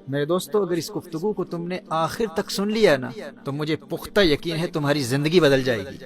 میرے دوستو، اگر اس گفتگو کو تم نے آخر تک سن لیا نا تو مجھے پختہ یقین ہے تمہاری زندگی بدل جائے گی۔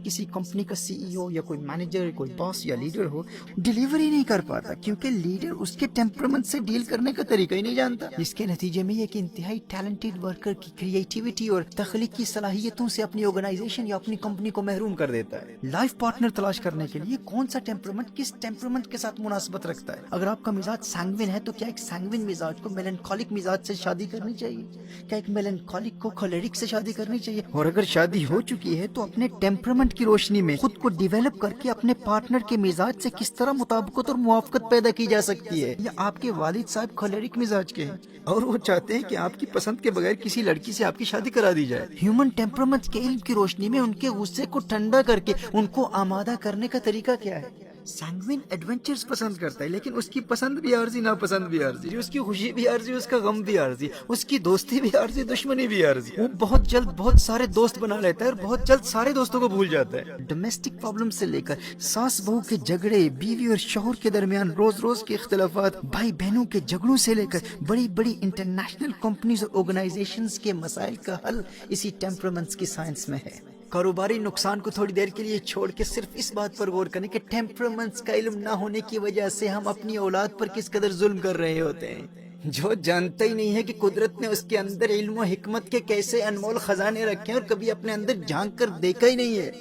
کسی کمپنی کا سی ای او یا کوئی مینیجر، کوئی باس یا لیڈر ہو، ڈیلیوری نہیں کر پاتا کیونکہ لیڈر اس کے ٹیمپرمنٹ سے ڈیل کرنے کا طریقہ ہی نہیں جانتا۔ اس کے نتیجے میں یہ کہ انتہائی ٹیلنٹڈ ورکر کی کریٹیوٹی اور تخلیقی صلاحیتوں سے اپنی آرگنائزیشن یا اپنی کمپنی کو محروم کر دیتا ہے۔ لائف پارٹنر تلاش کرنے کے لیے کون سا ٹیمپرمنٹ کس ٹیمپرمنٹ کے ساتھ مناسبت رکھتا ہے؟ اگر آپ کا مزاج سینگوین ہے تو کیا ایک سینگوین مزاج کو میلنکولک مزاج سے شادی کرنی چاہیے؟ کیا ایک میلنکولک کو کولیرک سے شادی کرنی چاہیے؟ اور اگر شادی ہو چکی ہے تو اپنے ٹیمپرمنٹ کی روشنی میں خود کو ڈیولپ کر کے اپنے پارٹنر کے مزاج سے کس طرح مطابقت اور موافقت پیدا کی جا سکتی ہے؟ یا آپ کے والد صاحب کولیرک مزاج کے ہیں اور وہ چاہتے ہیں کہ آپ کی پسند کے بغیر کسی لڑکی سے آپ کی شادی کرا دی جائے؟ ہیومن ٹیمپرمنٹ کے علم کی روشنی میں ان کے غصے کو ٹھنڈا کر کے ان کو آمادہ کرنے کا طریقہ کیا ہے؟ سینگوین ایڈونچرز پسند کرتا ہے، لیکن اس کی پسند بھی عارضی، ناپسند بھی عارضی، اس کی خوشی بھی عارضی، اس کا غم بھی عارضی، اس کی دوستی بھی عارضی، دشمنی بھی عارضی۔ وہ بہت جلد بہت سارے دوست بنا لیتا ہے اور بہت جلد سارے دوستوں کو بھول جاتا ہے۔ ڈومیسٹک پرابلم سے لے کر ساس بہو کے جھگڑے، بیوی اور شوہر کے درمیان روز روز کے اختلافات، بھائی بہنوں کے جھگڑوں سے لے کر بڑی بڑی انٹرنیشنل کمپنیز اور آرگنائزیشنز کے مسائل کا حل اسی ٹیمپرمنٹس کی سائنس میں ہے۔ کاروباری نقصان کو تھوڑی دیر کے لیے چھوڑ کے صرف اس بات پر غور کریں کہ ٹیمپرمنٹس کا علم نہ ہونے کی وجہ سے ہم اپنی اولاد پر کس قدر ظلم کر رہے ہوتے ہیں، جو جانتا ہی نہیں ہے کہ قدرت نے اس کے اندر علم و حکمت کے کیسے انمول خزانے رکھے ہیں اور کبھی اپنے اندر جھانک کر دیکھا ہی نہیں ہے۔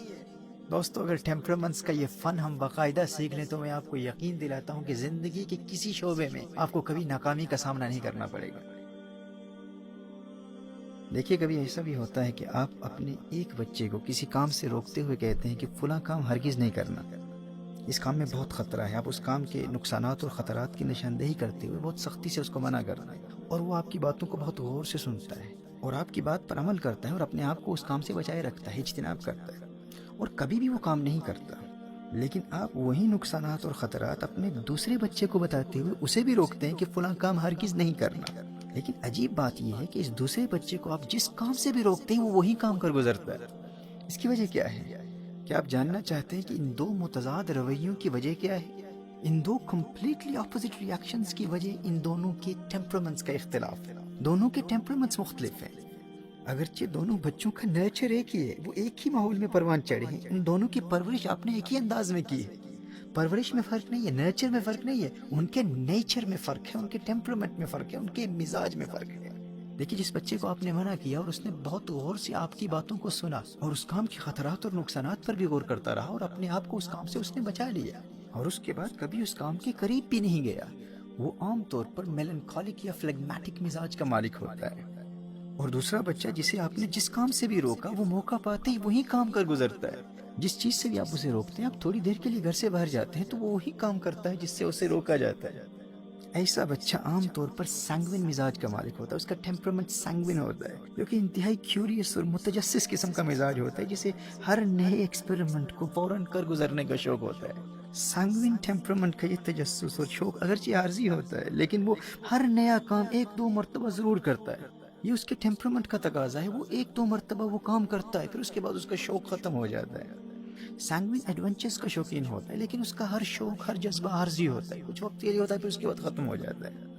دوستو، اگر ٹیمپرمنٹس کا یہ فن ہم باقاعدہ سیکھ لیں تو میں آپ کو یقین دلاتا ہوں کہ زندگی کے کسی شعبے میں آپ کو کبھی ناکامی کا سامنا نہیں کرنا پڑے گا۔ دیکھیے، کبھی ایسا بھی ہوتا ہے کہ آپ اپنے ایک بچے کو کسی کام سے روکتے ہوئے کہتے ہیں کہ فلاں کام ہرگز نہیں کرنا، اس کام میں بہت خطرہ ہے۔ آپ اس کام کے نقصانات اور خطرات کی نشاندہی کرتے ہوئے بہت سختی سے اس کو منع کرتے ہیں، اور وہ آپ کی باتوں کو بہت غور سے سنتا ہے اور آپ کی بات پر عمل کرتا ہے اور اپنے آپ کو اس کام سے بچائے رکھتا ہے، اجتناب کرتا ہے، اور کبھی بھی وہ کام نہیں کرتا۔ لیکن آپ وہی نقصانات اور خطرات اپنے دوسرے بچے کو بتاتے ہوئے اسے بھی روکتے ہیں کہ فلاں کام ہرگز نہیں کرنا۔ لیکن عجیب بات یہ ہے کہ اس دوسرے بچے کو آپ جس کام سے بھی روکتے ہیں وہ وہی کام کر گزرتا ہے۔ اس کی وجہ کیا ہے؟ کیا آپ جاننا چاہتے ہیں کہ ان دو متضاد رویوں کی وجہ کیا ہے؟ ان دو کمپلیٹلی اپوزٹ ری ایکشنز کی وجہ ان دونوں کے ٹیمپرمنٹس کا اختلاف ہے۔ دونوں کے ٹیمپرمنٹس مختلف ہیں، اگرچہ دونوں بچوں کا نیچر ایک ہی ہے، وہ ایک ہی ماحول میں پروان چڑھے ہیں، ان دونوں کی پرورش آپ نے ایک ہی انداز میں کی ہے۔ پرورش میں فرق نہیں ہے، نیچر میں فرق نہیں ہے، ان کے نیچر میں فرق ہے، ان کے ٹیمپرمنٹ میں فرق ہے، ان کے مزاج میں فرق ہے۔ دیکھیے، جس بچے کو آپ نے منع کیا اور اس نے بہت غور سے آپ کی باتوں کو سنا اور اس کام کے خطرات اور نقصانات پر بھی غور کرتا رہا اور اپنے آپ کو اس کام سے اس نے بچا لیا اور اس کے بعد کبھی اس کام کے قریب بھی نہیں گیا، وہ عام طور پر میلنکولک یا فلیگمیٹک مزاج کا مالک ہوتا ہے۔ اور دوسرا بچہ جسے آپ نے جس کام سے بھی روکا وہ موقع پاتے ہی وہی کام کر گزرتا ہے۔ جس چیز سے بھی آپ اسے روکتے ہیں، آپ تھوڑی دیر کے لیے گھر سے باہر جاتے ہیں تو وہ وہی کام کرتا ہے جس سے اسے روکا جاتا ہے۔ ایسا بچہ عام طور پر سینگوین مزاج کا مالک ہوتا ہے، اس کا ٹیمپرمنٹ سینگوین ہوتا ہے، جو کہ انتہائی کیوریس اور متجسس قسم کا مزاج ہوتا ہے، جسے ہر نئے ایکسپیریمنٹ کو فوراً کر گزرنے کا شوق ہوتا ہے۔ سینگوین ٹیمپرمنٹ کا یہ تجسس اور شوق اگرچہ عارضی ہوتا ہے، لیکن وہ ہر نیا کام ایک دو مرتبہ ضرور کرتا ہے۔ یہ اس کے ٹیمپرمنٹ کا تقاضا ہے، وہ ایک دو مرتبہ وہ کام کرتا ہے، پھر اس کے بعد اس کا شوق ختم ہو جاتا ہے۔ سینگوین ایڈونچرز کا شوقین ہوتا ہے، لیکن اس کا ہر شوق، ہر جذبہ عارضی ہوتا ہے، کچھ وقت کے لیے ہوتا ہے، پھر اس کے بعد ختم ہو جاتا ہے۔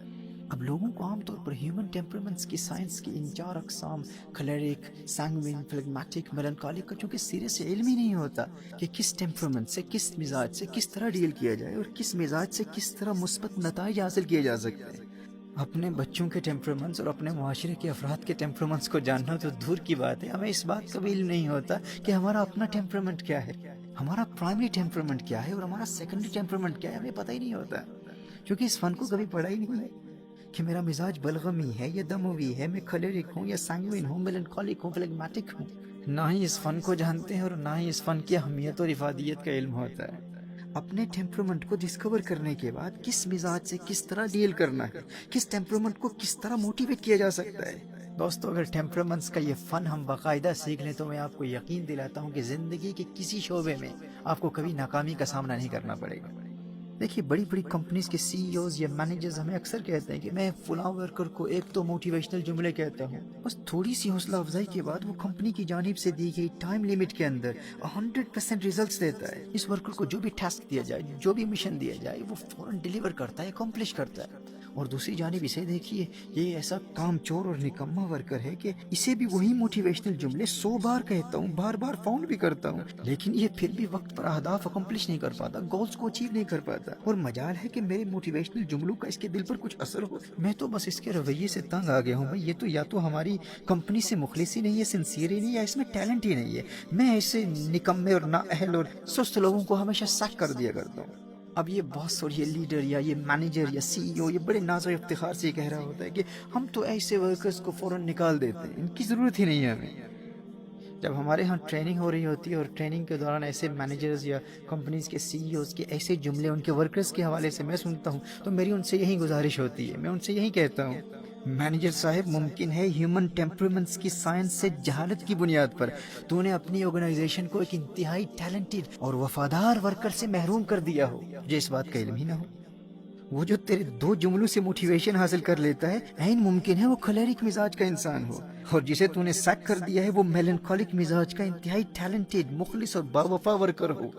اب لوگوں کو عام طور پر ہیومن ٹیمپرمنٹس کی سائنس کی ان چار اقسام، کلیرک، سینگوین، فلیگمیٹک، میلنکولک کا چونکہ سرے سے علم ہی نہیں ہوتا کہ کس ٹیمپرمنٹ سے، کس مزاج سے کس طرح ڈیل کیا جائے اور کس مزاج سے کس طرح مثبت نتائج حاصل کیے جا سکتے ہیں۔ اپنے بچوں کے ٹیمپرمنٹس اور اپنے معاشرے کے افراد کے ٹیمپرمنٹس کو جاننا تو دور کی بات ہے، ہمیں اس بات کا بھی علم نہیں ہوتا کہ ہمارا اپنا ٹیمپرمنٹ کیا ہے، ہمارا پرائمری ٹیمپرمنٹ کیا ہے اور ہمارا سیکنڈری ٹیمپرمنٹ کیا ہے، ہمیں پتہ ہی نہیں ہوتا، کیونکہ اس فن کو کبھی پڑھا ہی نہیں ہے کہ میرا مزاج بلغمی ہے یا دموی ہے، میں کلیرک ہوں یا سینگوین ہوں، میلنکولک ہوں، فلیگمیٹک ہوں۔ نہ ہی اس فن کو جانتے ہیں اور نہ ہی اس فن کی اہمیت اور افادیت کا علم ہوتا ہے۔ اپنے ٹیمپرمنٹ کو ڈسکور کرنے کے بعد کس مزاج سے کس طرح ڈیل کرنا ہے، کس ٹیمپرمنٹ کو کس طرح موٹیویٹ کیا جا سکتا ہے۔ دوستو، اگر ٹیمپرمنٹس کا یہ فن ہم باقاعدہ سیکھ لیں تو میں آپ کو یقین دلاتا ہوں کہ زندگی کے کسی شعبے میں آپ کو کبھی ناکامی کا سامنا نہیں کرنا پڑے گا۔ دیکھیے، بڑی بڑی کمپنیز کے سی ای اوز یا مینیجرز ہمیں اکثر کہتے ہیں کہ میں فلاں ورکر کو ایک تو موٹیویشنل جملے کہتا ہوں، بس تھوڑی سی حوصلہ افزائی کے بعد وہ کمپنی کی جانب سے دی گئی ٹائم لیمٹ کے اندر 100% ریزلٹس دیتا ہے۔ اس ورکر کو جو بھی ٹاسک دیا جائے، جو بھی مشن دیا جائے، وہ فوراً ڈیلیور کرتا ہے، اکمپلش کرتا ہے۔ اور دوسری جانب اسے دیکھیے، یہ ایسا کام چور اور نکما ورکر ہے کہ اسے بھی وہی موٹیویشنل جملے 100 بار کہتا ہوں، بار بار فاؤنڈ بھی کرتا ہوں، لیکن یہ پھر بھی وقت پر اہداف اکمپلش نہیں کر پاتا، گولز کو اچیو نہیں کر پاتا۔ اور مجال ہے کہ میرے موٹیویشنل جملوں کا اس کے دل پر کچھ اثر ہو۔ میں تو بس اس کے رویے سے تنگ آ گیا ہوں بھائی، یہ تو یا تو ہماری کمپنی سے مخلص ہی نہیں ہے، سنسیئر ہی نہیں ہے، اس میں ٹیلنٹ ہی نہیں ہے۔ میں ایسے نکمے اور نااہل اور سست لوگوں کو ہمیشہ سیک کر دیا کرتا ہوں۔ اب یہ باس اور یہ لیڈر یا یہ مینیجر یا سی ای او یہ بڑے ناز و افتخار سے یہ کہہ رہا ہوتا ہے کہ ہم تو ایسے ورکرز کو فوراً نکال دیتے ہیں، ان کی ضرورت ہی نہیں ہے ہمیں۔ جب ہمارے ہاں ٹریننگ ہو رہی ہوتی ہے اور ٹریننگ کے دوران ایسے مینیجرز یا کمپنیز کے سی ای اوز کے ایسے جملے ان کے ورکرز کے حوالے سے میں سنتا ہوں تو میری ان سے یہی گزارش ہوتی ہے، میں ان سے یہی کہتا ہوں، مینیجر صاحب ممکن ہے ہیومن ٹیمپرمنٹس کی سائنس سے جہالت کی بنیاد پر تو نے اپنی آرگنائزیشن کو ایک انتہائی ٹیلنٹڈ اور وفادار ورکر سے محروم کر دیا ہو، مجھے اس بات کا علم ہی نہ ہو۔ وہ جو تیرے 2 جملوں سے موٹیویشن حاصل کر لیتا ہے، عین ممکن ہے وہ کھلیرک مزاج کا انسان ہو، اور جسے تو نے سیک کر دیا ہے وہ میلنکولک مزاج کا انتہائی ٹیلنٹڈ، مخلص اور باوفا ورکر ہو۔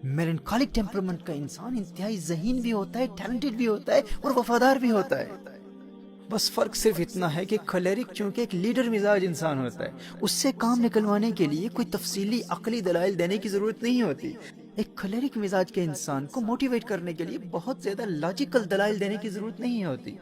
میلنکولک ٹیمپرمنٹ کا انسان انتہائی ذہین بھی ہوتا ہے، ٹیلنٹڈ بھی ہوتا ہے اور وفادار بھی ہوتا ہے۔ بس فرق صرف اتنا ہے کہ کھلیرک چونکہ ایک لیڈر مزاج انسان ہوتا ہے، اس سے کام نکلوانے کے لیے کوئی تفصیلی عقلی دلائل دینے کی ضرورت نہیں ہوتی۔ ایک کھلیرک مزاج کے انسان کو موٹیویٹ کرنے کے لیے بہت زیادہ لاجیکل دلائل دینے کی ضرورت نہیں ہوتی،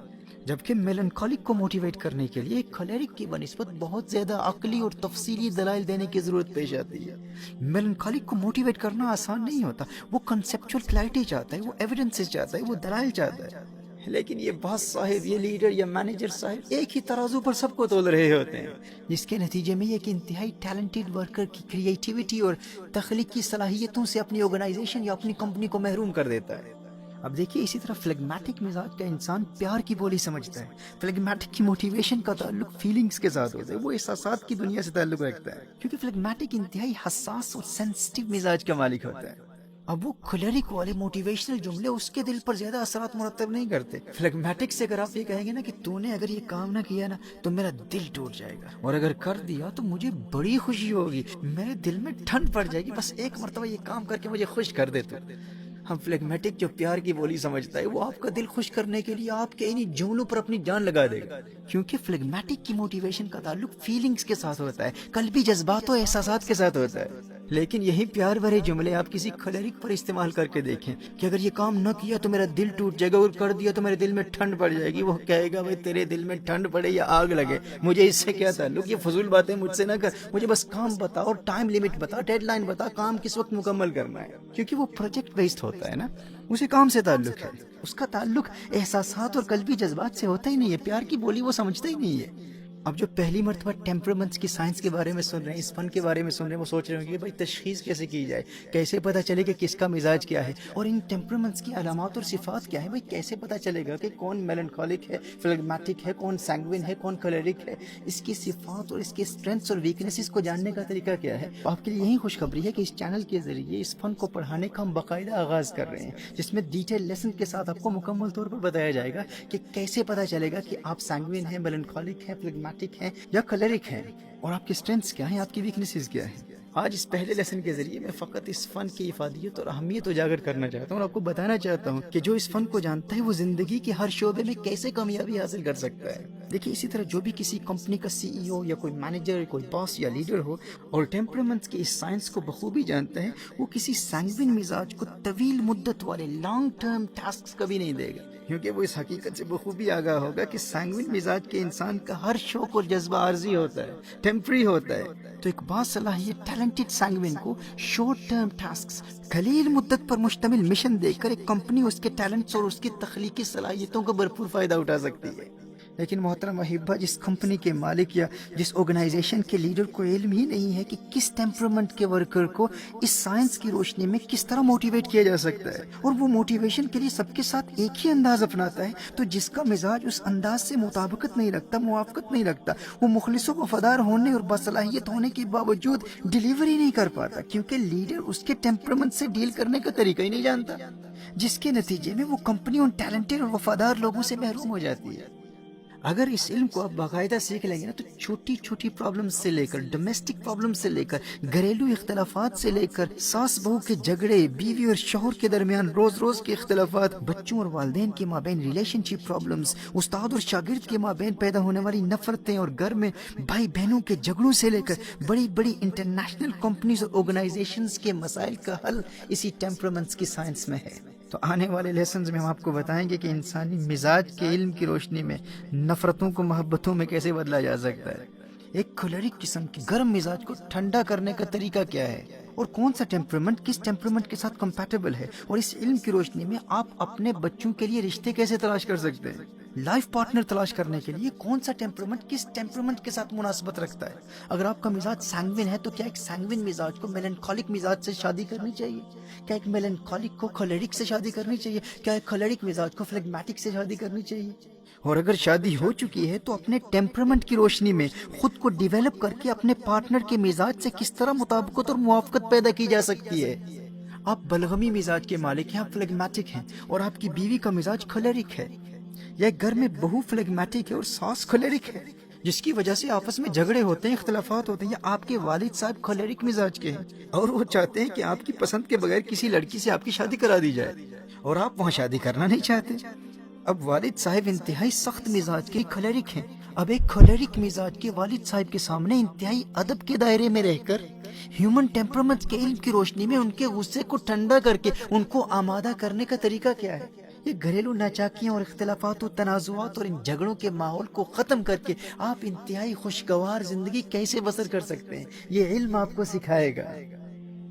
جبکہ میلنکولک کو موٹیویٹ کرنے کے لیے ایک کھلیرک کی بنسبت بہت زیادہ عقلی اور تفصیلی دلائل دینے کی ضرورت پیش آتی ہے۔ میلنکولک کو موٹیویٹ کرنا آسان نہیں ہوتا، وہ کنسیپچول کلیئرٹی چاہتا ہے، وہ ایویڈنسز چاہتا ہے، وہ دلائل چاہتا ہے، لیکن یہ باس صاحب، یہ لیڈر یا مینیجر صاحب ایک ہی ترازو پر سب کو تول رہے ہوتے ہیں، جس کے نتیجے میں ایک انتہائی ٹیلنٹڈ ورکر کی کریٹیوٹی اور تخلیقی صلاحیتوں سے اپنی آرگنائزیشن یا اپنی کمپنی کو محروم کر دیتا ہے۔ اب دیکھیے اسی طرح فلیگمیٹک مزاج کا انسان پیار کی بولی سمجھتا ہے۔ فلیگمیٹک کی موٹیویشن کا تعلق فیلنگز کے ساتھ ہوتا ہے، وہ احساسات کی دنیا سے تعلق رکھتا ہے، کیونکہ فلیگمیٹک انتہائی حساس اور سینسٹیو مزاج کا مالک ہوتا ہے۔ اب وہ کھلیرک والے موٹیویشنل جملے اس کے دل پر زیادہ اثرات مرتب نہیں کرتے۔ فلیگمیٹک سے اگر آپ یہ کہیں گے نا کہ تو نے اگر یہ کام نہ کیا نا تو میرا دل ٹوٹ جائے گا، اور اگر کر دیا تو مجھے بڑی خوشی ہوگی، میرے دل میں ٹھنڈ پڑ جائے گی، بس ایک مرتبہ یہ کام کر کے مجھے خوش کر دے تو۔ ہم فلیگمیٹک جو پیار کی بولی سمجھتا ہے وہ آپ کا دل خوش کرنے کے لیے آپ کے انہی جملوں پر اپنی جان لگا دے گا، کیونکہ فلیگمیٹک کی موٹیویشن کا تعلق فیلنگز کے ساتھ ہوتا ہے، قلبی جذبات و احساسات کے ساتھ ہوتا ہے۔ لیکن یہی پیار بھرے جملے آپ کسی کھلیرک پر استعمال کر کے دیکھیں کہ اگر یہ کام نہ کیا تو میرا دل ٹوٹ جائے گا، اور کر دیا تو میرے دل میں ٹھنڈ پڑ جائے گی، وہ کہے گا بھائی تیرے دل میں ٹھنڈ پڑے یا آگ لگے، مجھے اس سے کیا تعلق، یہ فضول باتیں مجھ سے نہ کر، مجھے بس کام بتا اور ٹائم لیمٹ بتا، ڈیڈ لائن بتا، کام کس وقت مکمل کرنا ہے، کیونکہ وہ پروجیکٹ بیسڈ ہوتا ہے نا، اسے کام سے تعلق ہے، اس کا تعلق احساسات اور قلبی جذبات سے ہوتا ہی نہیں ہے، پیار کی بولی وہ سمجھتا ہی نہیں ہے۔ اب جو پہلی مرتبہ ٹیمپرمنٹس کی سائنس کے بارے میں سن رہے ہیں، اس فن کے بارے میں سن رہے ہیں، وہ سوچ رہے ہوں گے کہ بھائی تشخیص کیسے کی جائے، کیسے پتہ چلے کہ کس کا مزاج کیا ہے، اور ان ٹیمپرمنٹس کی علامات اور صفات کیا ہیں، بھائی کیسے پتہ چلے گا کہ کون میلنکولک ہے، فلیگمیٹک ہے، کون سینگوین ہے، کون کلیرک ہے، اس کی صفات اور اس کے اسٹرینتھس اور ویکنیسز کو جاننے کا طریقہ کیا ہے۔ آپ کے لیے یہی خوشخبری ہے کہ اس چینل کے ذریعے اس فن کو پڑھانے کا ہم باقاعدہ آغاز کر رہے ہیں، جس میں ڈیٹیل لیسن کے ساتھ آپ کو مکمل طور پر بتایا جائے گا کہ کیسے پتہ چلے گا کہ آپ سینگوین ہیں، میلنکولک ہیں، فلیگمیٹک ہیں یا کلیرک ہیں، اور آپ کے اسٹرینتھس کیا ہیں، آپ کی ویکنیسز کیا ہیں۔ آج اس پہلے لیسن کے ذریعے میں فقط اس فن کی افادیت اور اہمیت اجاگر کرنا چاہتا ہوں، اور آپ کو بتانا چاہتا ہوں کہ جو اس فن کو جانتا ہے وہ زندگی کے ہر شعبے میں کیسے کامیابی حاصل کر سکتا ہے۔ دیکھیے اسی طرح جو بھی کسی کمپنی کا سی ای او یا کوئی مینیجر، کوئی باس یا لیڈر ہو اور ٹیمپرمنٹس کی اس سائنس کو بخوبی جانتا ہے، وہ کسی سینگوین مزاج کو طویل مدت والے لانگ ٹرم ٹاسکس کبھی نہیں دے گا، کیونکہ وہ اس حقیقت سے بخوبی آگاہ ہوگا کہ سینگوین مزاج کے انسان کا ہر شوق اور جذبہ عارضی ہوتا ہے، ٹیمپری ہوتا ہے۔ تو ایک باصلاحیت ٹیلنٹڈ سینگوین کو شارٹ ٹرم ٹاسکس، قلیل مدت پر مشتمل مشن دے کر ایک کمپنی اس کے ٹیلنٹس اور اس کی تخلیقی صلاحیتوں کا بھرپور فائدہ اٹھا سکتی ہے۔ لیکن محترم احبہ، جس کمپنی کے مالک یا جس آرگنائزیشن کے لیڈر کو علم ہی نہیں ہے کہ کس ٹیمپرمنٹ کے ورکر کو اس سائنس کی روشنی میں کس طرح موٹیویٹ کیا جا سکتا ہے، اور وہ موٹیویشن کے لیے سب کے ساتھ ایک ہی انداز اپناتا ہے، تو جس کا مزاج اس انداز سے مطابقت نہیں رکھتا، موافقت نہیں رکھتا، وہ مخلص و وفادار ہونے اور باصلاحیت ہونے کے باوجود ڈیلیوری نہیں کر پاتا، کیونکہ لیڈر اس کے ٹیمپرمنٹ سے ڈیل کرنے کا طریقہ ہی نہیں جانتا، جس کے نتیجے میں وہ کمپنی ان ٹیلنٹڈ اور وفادار لوگوں سے محروم ہو جاتی ہے۔ اگر اس علم کو آپ باقاعدہ سیکھ لیں گے نا تو چھوٹی چھوٹی پرابلم سے لے کر ڈومیسٹک پرابلم سے لے کر گھریلو اختلافات سے لے کر ساس بہو کے جھگڑے، بیوی اور شوہر کے درمیان روز روز کے اختلافات، بچوں اور والدین کے مابین ریلیشن شپ پرابلمز، استاد اور شاگرد کے مابین پیدا ہونے والی نفرتیں، اور گھر میں بھائی بہنوں کے جھگڑوں سے لے کر بڑی بڑی انٹرنیشنل کمپنیز اور آرگنائزیشنز کے مسائل کا حل اسی ٹیمپرامنٹس کی سائنس میں ہے۔ تو آنے والے لیسنز میں ہم آپ کو بتائیں گے کہ انسانی مزاج کے علم کی روشنی میں نفرتوں کو محبتوں میں کیسے بدلا جا سکتا ہے، ایک کھلیرک قسم کی گرم مزاج کو ٹھنڈا کرنے کا طریقہ کیا ہے، اور کون سا ٹیمپرامنٹ کس ٹیمپرامنٹ کے ساتھ کمپیٹیبل ہے، اور اس علم کی روشنی میں آپ اپنے بچوں کے لیے رشتے کیسے تلاش کر سکتے ہیں، لائف پارٹنر تلاش کرنے کے لیے کون سا ٹیمپرامنٹ کس ٹیمپرامنٹ کے ساتھ مناسبت رکھتا ہے۔ اگر آپ کا مزاج سینگوین ہے تو کیا ایک سینگوین مزاج کو میلنکولک مزاج سے شادی کرنی چاہیے؟ کیا ایک میلنکولک کو کھلیرک سے شادی کرنی چاہیے؟ کیا ایک کھلیرک مزاج کو فلیگمیٹک سے شادی کرنی چاہیے؟ اور اگر شادی ہو چکی ہے تو اپنے ٹیمپرامنٹ کی روشنی میں خود کو ڈیویلپ کر کے اپنے پارٹنر کے مزاج سے کس طرح مطابقت اور موافقت پیدا کی جا سکتی ہے۔ آپ بلغمی مزاج کے مالک ہیں، آپ فلیگمیٹک ہیں، اور آپ کی بیوی کا مزاج کھلیرک ہے، یا گھر میں بہو فلیگمیٹک ہے اور ساس کھلیرک ہے، جس کی وجہ سے آپس میں جھگڑے ہوتے ہیں، اختلافات ہوتے ہیں، یا آپ کے والد صاحب کھلیرک مزاج کے ہیں اور وہ چاہتے ہیں کہ آپ کی پسند کے بغیر کسی لڑکی سے آپ کی شادی کرا دی جائے اور آپ وہاں شادی کرنا نہیں چاہتے۔ اب والد صاحب انتہائی سخت مزاج کے کھلیرک ہیں، اب ایک کھلیرک مزاج کے والد صاحب کے سامنے انتہائی ادب کے دائرے میں رہ کر ہیومن ٹیمپرامنٹ کے علم کی روشنی میں ان کے غصے کو ٹھنڈا کر کے ان کو آمادہ کرنے کا طریقہ کیا ہے۔ یہ گھریلو ناچاکیاں اور اختلافات و تنازعات اور ان جھگڑوں کے ماحول کو ختم کر کے آپ انتہائی خوشگوار زندگی کیسے بسر کر سکتے ہیں، یہ علم آپ کو سکھائے گا۔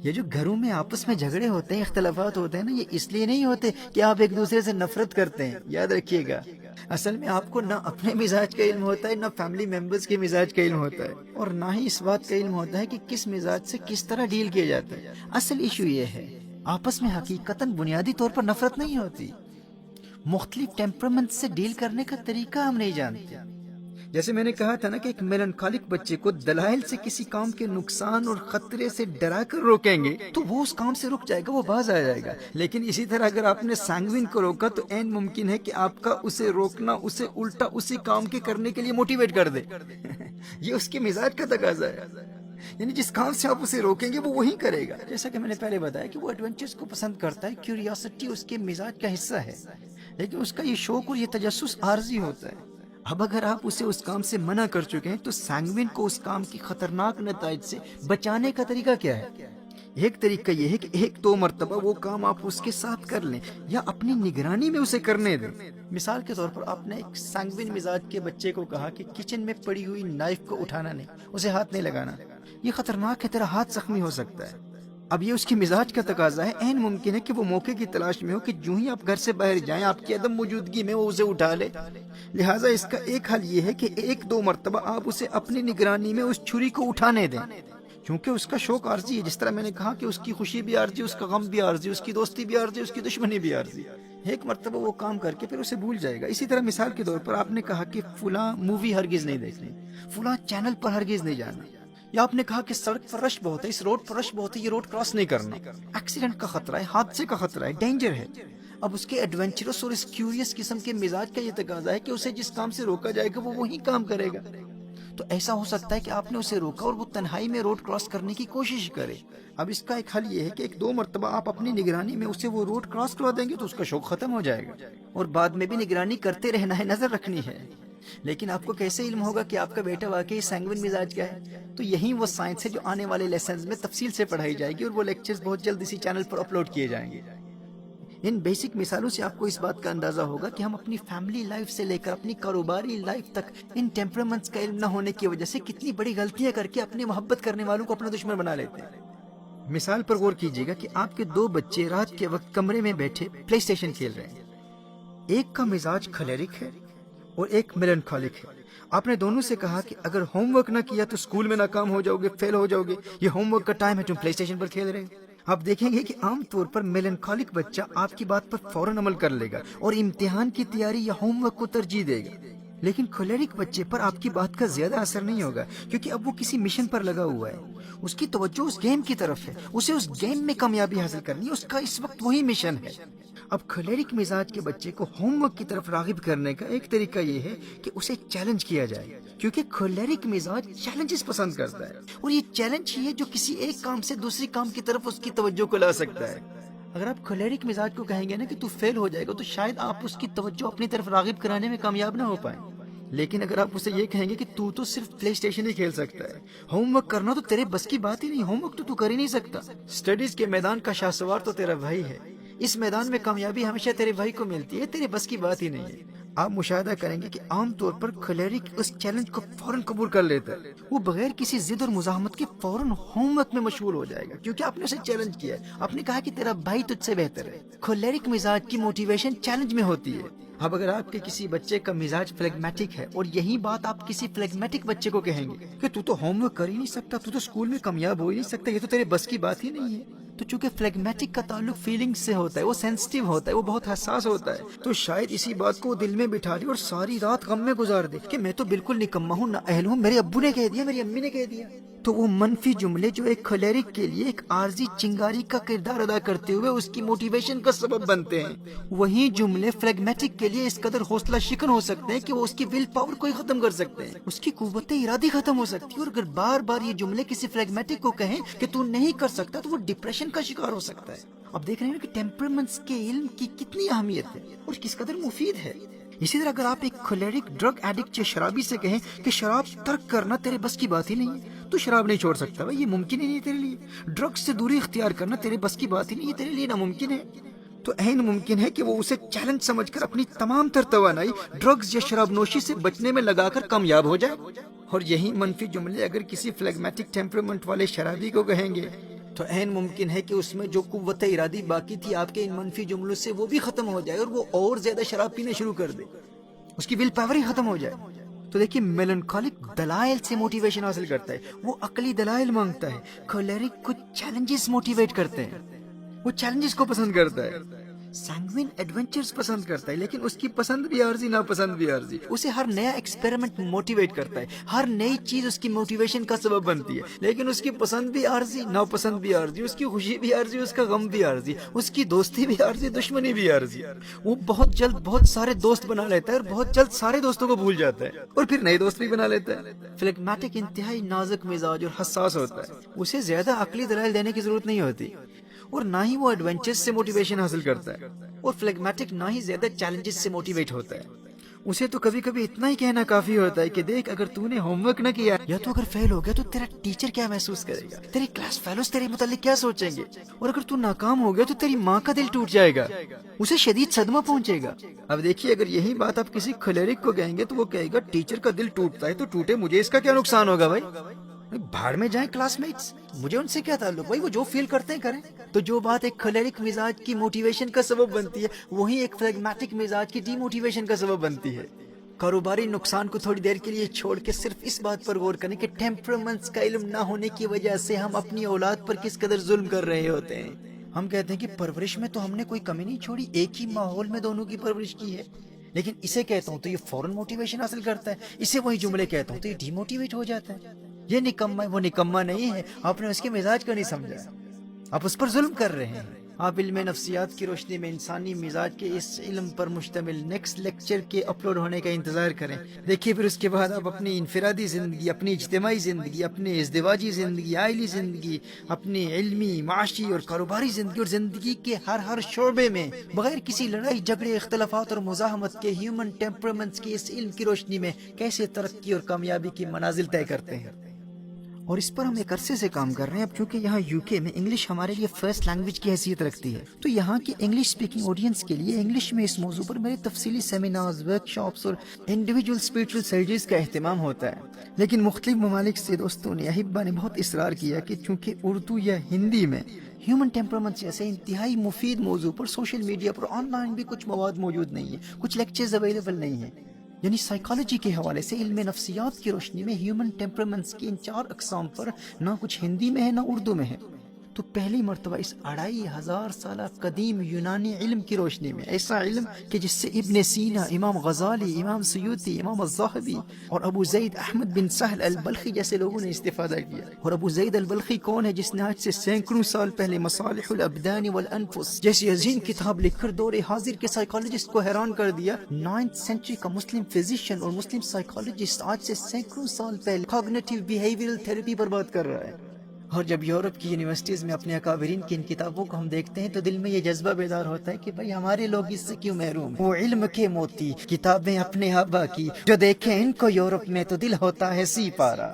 یہ جو گھروں میں آپس میں جھگڑے ہوتے ہیں، اختلافات ہوتے ہیں نا، یہ اس لیے نہیں ہوتے کہ آپ ایک دوسرے سے نفرت کرتے ہیں، یاد رکھیے گا۔ اصل میں آپ کو نہ اپنے مزاج کا علم ہوتا ہے، نہ فیملی ممبرز کے مزاج کا علم ہوتا ہے، اور نہ ہی اس بات کا علم ہوتا ہے کہ کس مزاج سے کس طرح ڈیل کیا جاتا ہے۔ اصل ایشو یہ ہے، آپس میں حقیقتاً بنیادی طور پر نفرت نہیں ہوتی، مختلف ٹیمپرامنٹ سے ڈیل کرنے کا طریقہ ہم نہیں جانتے۔ جیسے میں نے کہا تھا نا کہ ایک میلنکولک بچے کو دلائل سے کسی کام کے نقصان اور خطرے سے ڈرا کر روکیں گے تو وہ اس کام سے رک جائے گا، وہ باز آ جائے گا، لیکن اسی طرح اگر آپ نے سینگوین کو روکا تو عین ممکن ہے کہ آپ کا اسے روکنا اسے الٹا اسی کام کے کرنے کے لیے موٹیویٹ کر دے۔ یہ اس کے مزاج کا تقاضا ہے، یعنی جس کام سے آپ اسے روکیں گے وہ وہی کرے گا۔ جیسا کہ میں نے پہلے بتایا کہ وہ ایڈونچرز کو پسند کرتا ہے، کیوریاسٹی اس کے مزاج کا حصہ ہے، لیکن اس کا یہ شوق اور یہ تجسس عارضی ہوتا ہے۔ اب اگر آپ اسے اس کام سے منع کر چکے ہیں تو سینگوین کو اس کام کی خطرناک نتائج سے بچانے کا طریقہ کیا ہے؟ ایک طریقہ یہ ہے کہ ایک دو مرتبہ وہ کام آپ اس کے ساتھ کر لیں یا اپنی نگرانی میں اسے کرنے دیں۔ مثال کے طور پر آپ نے ایک سینگوین مزاج کے بچے کو کہا کہ کچن میں پڑی ہوئی نائف کو اٹھانا نہیں، اسے ہاتھ نہیں لگانا، یہ خطرناک ہے، تیرا ہاتھ زخمی ہو سکتا ہے۔ اب یہ اس کی مزاج کا تقاضا ہے، عین ممکن ہے کہ وہ موقع کی تلاش میں ہو کہ جو ہی آپ گھر سے باہر جائیں آپ کی عدم موجودگی میں وہ اسے اٹھا لے۔ لہٰذا اس کا ایک حل یہ ہے کہ ایک دو مرتبہ آپ اسے اپنی نگرانی میں اس چھری کو اٹھانے دیں، کیونکہ اس کا شوق عارضی ہے، جس طرح میں نے کہا کہ اس کی خوشی بھی عارضی، اس کا غم بھی عارضی، اس کی دوستی بھی عارضی، اس کی دشمنی بھی عارضی۔ ایک مرتبہ وہ کام کر کے پھر اسے بھول جائے گا۔ اسی طرح مثال کے طور پر آپ نے کہا کہ فلاں مووی ہرگز نہیں دیکھنی، فلاں چینل پر ہرگز نہیں جانا، یا آپ نے کہا کہ سڑک پر رش بہت ہے، اس روڈ پر رش بہت ہے، یہ روڈ کراس نہیں کرنا، ایکسیڈنٹ کا خطرہ ہے، حادثے کا خطرہ ہے، ڈینجر ہے۔ اب اس کے ایڈونچرس اور اس کیوریس قسم کے مزاج کا یہ تقاضا ہے کہ اسے جس کام سے روکا جائے گا وہ وہی کام کرے گا۔ تو ایسا ہو سکتا ہے کہ آپ نے اسے روکا اور وہ تنہائی میں روڈ کراس کرنے کی کوشش کرے۔ اب اس کا ایک حل یہ ہے کہ ایک دو مرتبہ آپ اپنی نگرانی میں اسے وہ روڈ کراس کروا دیں گے تو اس کا شوق ختم ہو جائے گا، اور بعد میں بھی نگرانی کرتے رہنا ہے، نظر رکھنی ہے۔ لیکن آپ کو کیسے علم ہوگا کہ آپ کا بیٹا واقعی سینگوین مزاج کا ہے؟ تو یہی وہ سائنس ہے جو آنے والے لیسنز میں تفصیل سے پڑھائی جائے گی، اور وہ لیکچرز بہت جلد اسی چینل پر اپلوڈ کیے جائیں گے۔ ان بیسک مثالوں سے آپ کو اس بات کا اندازہ ہوگا کہ ہم اپنی فیملی لائف سے لے کر اپنی کاروباری لائف تک ان ٹیمپرامنٹس کا علم نہ ہونے کی وجہ سے کتنی بڑی غلطیاں کر کے اپنے محبت کرنے والوں کو اپنا دشمن بنا لیتے ہیں۔ مثال پر غور کیجیے گا کہ آپ کے دو بچے رات کے وقت کمرے میں بیٹھے پلے اسٹیشن کھیل رہے ہیں، ایک کا مزاج کھلیرک ہے اور ایک میلنکولک ہے۔ آپ نے دونوں سے کہا کہ اگر ہوم ورک نہ کیا تو اسکول میں ناکام ہو جاؤ گے، فیل ہو جاؤ گے، یہ ہوم ورک کا ٹائم ہے، تم پلے اسٹیشن پر کھیل رہے ہو۔ آپ دیکھیں گے کہ عام طور پر میلنکولک بچہ آپ کی بات پر فوراً عمل کر لے گا اور امتحان کی تیاری یا ہوم ورک کو ترجیح دے گا، لیکن کھلیرک بچے پر آپ کی بات کا زیادہ اثر نہیں ہوگا، کیونکہ اب وہ کسی مشن پر لگا ہوا ہے، اس کی توجہ اس گیم کی طرف ہے، اسے اس گیم میں کامیابی حاصل کرنی ہے، اس کا اس وقت وہی مشن ہے۔ اب کھلیرک مزاج کے بچے کو ہوم ورک کی طرف راغب کرنے کا ایک طریقہ یہ ہے کہ اسے چیلنج کیا جائے، کیونکہ کھلیرک مزاج چیلنجز پسند کرتا ہے، اور یہ چیلنج ہی ہے جو کسی ایک کام سے دوسری کام کی طرف اس کی توجہ کو لا سکتا ہے۔ اگر آپ کھلیرک مزاج کو کہیں گے نا کہ تو فیل ہو جائے گا، تو شاید آپ اس کی توجہ اپنی طرف راغب کرانے میں کامیاب نہ ہو پائیں۔ لیکن اگر آپ اسے یہ کہیں گے کہ تو صرف پلے اسٹیشن ہی کھیل سکتا ہے، ہوم ورک کرنا تو تیرے بس کی بات ہی نہیں، ہوم ورک تو کر ہی نہیں سکتا، اسٹڈیز کے میدان کا شاہ سوار تو تیرا بھائی ہے، اس میدان میں کامیابی ہمیشہ تیرے بھائی کو ملتی ہے، تیرے بس کی بات ہی نہیں ہے۔ آپ مشاہدہ کریں گے کہ عام طور پر کھلیرک اس چیلنج کو فوراً قبول کر لیتا ہے، وہ بغیر کسی ضد اور مزاحمت کے فوراً ہوم ورک میں مشغول ہو جائے گا، کیونکہ آپ نے اسے چیلنج کیا ہے، آپ نے کہا کہ تیرا بھائی تجھ سے بہتر ہے۔ کھلیرک مزاج کی موٹیویشن چیلنج میں ہوتی ہے۔ اب اگر آپ کے کسی بچے کا مزاج فلیگمیٹک ہے، اور یہی بات آپ کسی فلیگمیٹک بچے کو کہیں گے کہ تو ہوم ورک کر ہی نہیں سکتا، تو اسکول میں کامیاب ہو ہی نہیں سکتا، یہ تو تیرے بس کی بات ہی نہیں ہے، تو چونکہ فلیگمیٹک کا تعلق فیلنگ سے ہوتا ہے، وہ سینسٹیو ہوتا ہے، وہ بہت حساس ہوتا ہے، تو شاید اسی بات کو دل میں بٹھا لے اور ساری رات غم میں گزار دے کہ میں تو بالکل نکما ہوں، نہ اہل ہوں، میرے ابو نے کہہ دیا، میری امی نے کہہ دیا۔ تو وہ منفی جملے جو ایک کھلیرک کے لیے ایک عارضی چنگاری کا کردار ادا کرتے ہوئے اس کی موٹیویشن کا سبب بنتے ہیں، وہی جملے فلیگمیٹک کے لیے اس قدر حوصلہ شکن ہو سکتے ہیں کہ وہ اس کی ول پاور کو ہی ختم کر سکتے ہیں، اس کی قوت ارادی ختم ہو سکتی ہے، اور اگر بار بار یہ جملے کسی فلیگمیٹک کو کہیں کہ تو نہیں کر سکتا، تو وہ ڈپریشن کا شکار ہو سکتا ہے۔ اب دیکھ رہے ہیں کہ ٹیمپرمنٹس کے علم کی کتنی اہمیت ہے اور کس قدر مفید ہے۔ اسی طرح اگر آپ ایک کھلیرک ڈرگ ایڈکٹ یا شرابی سے کہیں کہ شراب ترک کرنا تیرے بس کی بات ہی نہیں ہے، تو شراب نہیں چھوڑ سکتا، بھائی یہ ممکن ہی نہیں ہے تیرے لیے، ڈرگز سے دوری اختیار کرنا تیرے بس کی بات ہی نہیں ہے، تیرے لیے ناممکن ہے، تو عین ممکن ہے کہ وہ اسے چیلنج سمجھ کر اپنی تمام تر توانائی ڈرگز یا شراب نوشی سے بچنے میں لگا کر کامیاب ہو جائے۔ اور یہی منفی جملے اگر کسی فلیگمیٹک ٹیمپرمنٹ والے شرابی کو کہیں گے تو عین ممکن ہے کہ اس میں جو قوت ارادی باقی تھی آپ کے ان منفی جملوں سے، وہ بھی ختم ہو جائے اور وہ اور زیادہ شراب پینا شروع کر دے، اس کی ول پاور ہی ختم ہو جائے۔ تو دیکھیے میلنکولک دلائل سے موٹیویشن حاصل کرتا ہے، وہ عقلی دلائل مانگتا ہے، کھلیرک کو چیلنجز موٹیویٹ کرتے ہیں، وہ چیلنجز کو پسند کرتا ہے، سینگوین ایڈونچرز پسند کرتا ہے، لیکن اس کی پسند بھی عارضی، ناپسند بھی عارضی، اسے ہر نیا ایکسپیریمنٹ موٹیویٹ کرتا ہے، ہر نئی چیز اس کی موٹیویشن کا سبب بنتی ہے، لیکن اس کی پسند بھی عارضی، ناپسند بھی عارضی، اس کی خوشی بھی عارضی، اس کا غم بھی عارضی، اس کی دوستی بھی عارضی، دشمنی بھی عارضی، وہ بہت جلد بہت سارے دوست بنا لیتا ہے اور بہت جلد سارے دوستوں کو بھول جاتا ہے اور پھر نئے دوست بھی بنا لیتا ہے۔ فلیگمیٹک انتہائی نازک مزاج اور حساس ہوتا ہے، اسے زیادہ عقلی دلائل دینے کی ضرورت نہیں ہوتی، اور نہ ہی وہ ایڈونچرز سے موٹیویشن حاصل کرتا ہے، اور فلیگمیٹک نہ ہی زیادہ چیلنجز سے موٹیویٹ ہوتا ہے، اسے تو کبھی کبھی اتنا ہی کہنا کافی ہوتا ہے کہ دیکھ اگر تو نے ہوم ورک نہ کیا یا تو اگر فیل ہو گیا تو تیرا ٹیچر کیا محسوس کرے گا، تیری کلاس فیلوز تیرے متعلق کیا سوچیں گے، اور اگر تو ناکام ہو گیا تو تیری ماں کا دل ٹوٹ جائے گا، اسے شدید صدمہ پہنچے گا۔ اب دیکھیے اگر یہی بات آپ کسی کھلیرک کو کہیں گے تو وہ کہے گا ٹیچر کا دل ٹوٹتا ہے تو ٹوٹے، مجھے اس کا کیا نقصان ہوگا، بھائی بھاڑ میں جائیں کلاس میٹس، مجھے ان سے کیا تعلق، بھائی وہ جو فیل کرتے ہیں کریں۔ تو جو بات ایک کھلیرک مزاج کی موٹیویشن کا سبب بنتی ہے وہی ایک فلیگمیٹک مزاج کی ڈی موٹیویشن کا سبب بنتی ہے۔ کاروباری نقصان کو تھوڑی دیر کے لیے چھوڑ کے صرف اس بات پر غور کریں کہ ٹیمپرمنٹس کا علم نہ ہونے کی وجہ سے ہم اپنی اولاد پر کس قدر ظلم کر رہے ہوتے ہیں۔ ہم کہتے ہیں کہ پرورش میں تو ہم نے کوئی کمی نہیں چھوڑی، ایک ہی ماحول میں دونوں کی پرورش کی ہے، لیکن اسے کہتا ہوں تو یہ فوراً موٹیویشن حاصل کرتا ہے، اسے وہی جملے کہتا ہوں تو یہ ڈی موٹیویٹ ہو جاتا ہے، یہ نکما ہے، وہ نکما نہیں ہے، آپ نے اس کے مزاج کو نہیں سمجھا، آپ اس پر ظلم کر رہے ہیں۔ آپ علم نفسیات کی روشنی میں انسانی مزاج کے اس علم پر مشتمل نیکسٹ لیکچر کے اپلوڈ ہونے کا انتظار کریں، دیکھیے پھر اس کے بعد آپ اپنی انفرادی زندگی، اپنی اجتماعی زندگی، اپنی ازدواجی زندگی، عائلی زندگی، اپنی علمی، معاشی اور کاروباری زندگی اور زندگی کے ہر شعبے میں بغیر کسی لڑائی جھگڑے، اختلافات اور مزاحمت کے ہیومن ٹیمپرمنٹس کی اس علم کی روشنی میں کیسے ترقی اور کامیابی کی منازل طے کرتے ہیں۔ اور اس پر ہم ایک عرصے سے کام کر رہے ہیں، اب چونکہ یہاں یو کے میں انگلش ہمارے لیے فرسٹ لینگویج کی حیثیت رکھتی ہے، تو یہاں کی انگلش اسپیکنگ آڈینس کے لیے انگلش میں اس موضوع پر میرے تفصیلی سیمینارز، ورک شاپس اور انڈیویجول اسپریچول سرجریز کا اہتمام ہوتا ہے، لیکن مختلف ممالک سے دوستوں نے، احبا نے بہت اصرار کیا کہ چونکہ اردو یا ہندی میں ہیومن ٹیمپرمنٹ جیسے انتہائی مفید موضوع پر سوشل میڈیا پر آن لائن بھی کچھ مواد موجود نہیں ہے، کچھ لیکچرز اویلیبل نہیں ہیں، یعنی سائیکالوجی کے حوالے سے علم نفسیات کی روشنی میں ہیومن ٹیمپرمنٹس کی ان 4 اقسام پر نہ کچھ ہندی میں ہے نہ اردو میں ہے، تو پہلی مرتبہ اس 2500 سالہ قدیم یونانی علم کی روشنی میں، ایسا علم کہ جس سے ابن سینا، امام غزالی، امام سیوطی، امام الذہبی اور ابو زید احمد بن سہل البلخی جیسے لوگوں نے استفادہ کیا۔ اور ابو زید البلخی کون ہے؟ جس نے آج سے سینکڑوں سال پہلے مصالح الابدان والانفس جیسی عظیم کتاب لکھ کر دور حاضر کے سائیکالوجسٹ کو حیران کر دیا۔ 9th سینچری کا مسلم فزیشین اور مسلم سائیکالوجسٹ آج سے سینکڑوں سال پہلے کوگنیٹیو بیہیویئرل تھراپی پر بات کر رہا ہے۔ اور جب یورپ کی یونیورسٹیز میں اپنے اکابرین کی ان کتابوں کو ہم دیکھتے ہیں تو دل میں یہ جذبہ بیدار ہوتا ہے کہ بھائی ہمارے لوگ اس سے کیوں محروم ہیں؟ وہ علم کے موتی، کتابیں اپنے آبا کی، جو دیکھیں ان کو یورپ میں تو دل ہوتا ہے سی پارا۔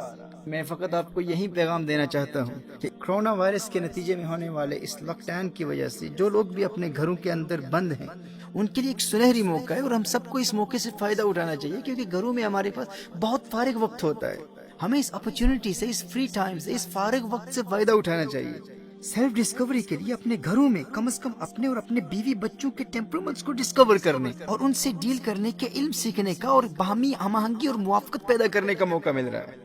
میں فقط آپ کو یہی پیغام دینا چاہتا ہوں کہ کرونا وائرس کے نتیجے میں ہونے والے اس لاک ڈاؤن کی وجہ سے جو لوگ بھی اپنے گھروں کے اندر بند ہیں ان کے لیے ایک سنہری موقع ہے، اور ہم سب کو اس موقع سے فائدہ اٹھانا چاہیے، کیونکہ گھروں میں ہمارے پاس بہت فارغ وقت ہوتا ہے۔ ہمیں اس اپرچونٹی سے، اس فری ٹائم سے، اس فارغ وقت سے فائدہ اٹھانا چاہیے۔ سیلف ڈسکوری کے لیے اپنے گھروں میں کم از کم اپنے اور اپنے بیوی بچوں کے ٹیمپرامنٹس کو ڈسکور کرنے اور ان سے ڈیل کرنے کے علم سیکھنے کا اور باہمی ہم آہنگی اور موافقت پیدا کرنے کا موقع مل رہا ہے۔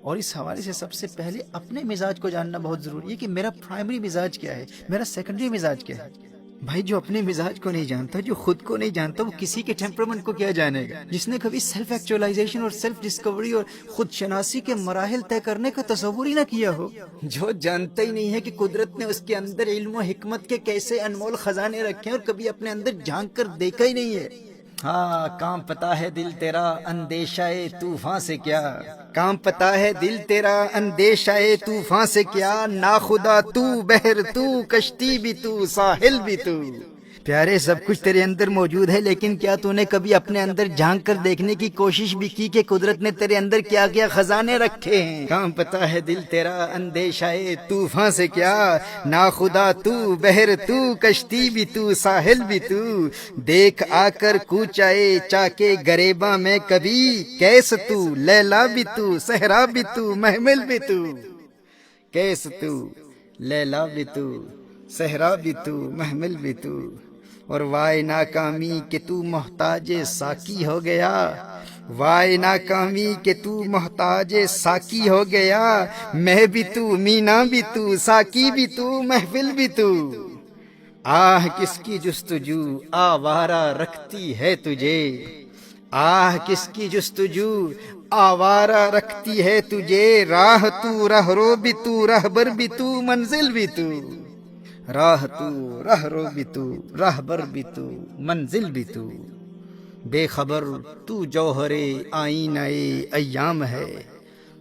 اور اس حوالے سے سب سے پہلے اپنے مزاج کو جاننا بہت ضروری ہے کہ میرا پرائمری مزاج کیا ہے، میرا سیکنڈری مزاج کیا ہے۔ بھائی جو اپنے مزاج کو نہیں جانتا، جو خود کو نہیں جانتا، وہ کسی کے ٹیمپرامنٹ کو کیا جانے گا؟ جس نے کبھی سیلف ایکچوائلائزیشن اور سیلف ڈسکوری اور خود شناسی کے مراحل طے کرنے کا تصور ہی نہ کیا ہو، جو جانتا ہی نہیں ہے کہ قدرت نے اس کے اندر علم و حکمت کے کیسے انمول خزانے رکھے اور کبھی اپنے اندر جھانک کر دیکھا ہی نہیں ہے۔ ہاں کام پتا ہے دل تیرا اندیشہ طوفان سے کیا، کام پتا ہے دل تیرا اندیشہ طوفان سے کیا، ناخدا تو بحر تو کشتی بھی تو ساحل بھی تو۔ پیارے سب کچھ تیرے اندر موجود ہے، لیکن کیا تو نے کبھی اپنے اندر جھانک کر دیکھنے کی کوشش بھی کی کہ قدرت نے تیرے اندر کیا کیا خزانے رکھے ہیں؟ کام پتا ہے دل تیرا اندیشہ طوفان سے کیا، ناخدا تو بحر تو کشتی بھی تو ساحل بھی تو، دیکھ آ کر کوچائے چاکے گریباں میں کبھی، کیس تو لیلا بھی تو صحرا بھی تو محمل بھی تو، کیس تو لیلا بھی تو صحرا بھی تو محمل بھی تو۔ اور وائے ناکامی کہ تو محتاج ساقی ہو گیا، وائے ناکامی کہ تو محتاج ساقی ہو گیا، میں بھی تو مینا بھی تو ساقی بھی تو محفل بھی تو۔ آہ کس کی جستجو آوارہ رکھتی ہے تجھے، آہ کس کی جستجو آوارہ رکھتی ہے تجھے، راہ تو راہ رو بھی تو رہبر بھی تو منزل بھی تو، راہ تو راہ رو بھی تو راہبر بھی تو منزل بھی تو۔ بے خبر تو جوہر آئینہ ایام ہے،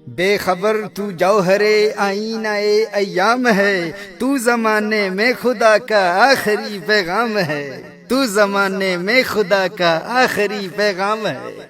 بے خبر تو جوہر آئینہ ایام ہے، تو زمانے میں خدا کا آخری پیغام ہے، تو زمانے میں خدا کا آخری پیغام ہے۔